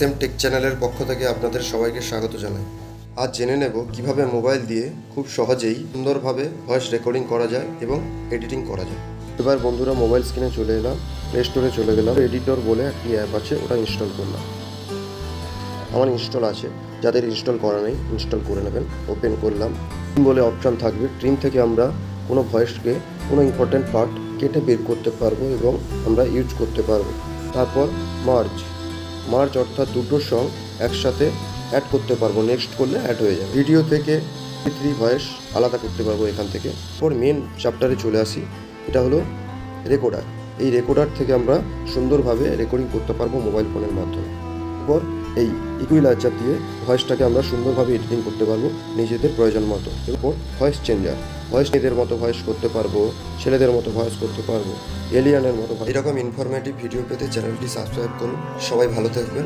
SM take চ্যানেলের পক্ষ থেকে আপনাদের সবাইকে স্বাগত জানাই। আজ জেনে নেব কিভাবে মোবাইল দিয়ে খুব সহজেই সুন্দরভাবে ভয়েস রেকর্ডিং করা যায় এবং এডিটিং করা যায়। এবার বন্ধুরা মোবাইল স্ক্রিনে চলে এলাম, প্লে স্টোরে চলে গেলাম, এডিটর বলে একটি অ্যাপ আছে, ওটা ইনস্টল করলাম। আমার ইনস্টল আছে, যাদের ইনস্টল করা নেই ইনস্টল করে নেবেন। ওপেন করলাম, ট্রিম বলে অপশান থাকবে। ট্রিম থেকে আমরা কোনো ভয়েসকে কোনো ইম্পর্টেন্ট পার্ট কেটে বের করতে পারবো এবং আমরা ইউজ করতে পারবো। তারপর মার্জ অর্থাৎ দুটো সং একসাথে অ্যাড করতে পারবো, নেক্সট করলে অ্যাড হয়ে যাবে। ভিডিও থেকে ভয়েস আলাদা করতে পারবো এখান থেকে। এরপর মেন চ্যাপ্টারে চলে আসি, এটা হলো রেকর্ডার। এই রেকর্ডার থেকে আমরা সুন্দরভাবে রেকর্ডিং করতে পারবো মোবাইল ফোনের মাধ্যমে। এরপর এই ইকুইলাইজার দিয়ে ভয়েসটাকে আমরা সুন্দরভাবে এডিটিং করতে পারবো নিজেদের প্রয়োজন মতো। এরপর ভয়েস চেঞ্জার, ভয়েস মেয়েদের মতো ভয়েস করতে পারবো, ছেলেদের মতো ভয়েস করতে পারবো, এলিয়ানের মতো। এরকম ইনফরমেটিভ ভিডিও পেতে চ্যানেলটি সাবস্ক্রাইব করুন। সবাই ভালো থাকবেন।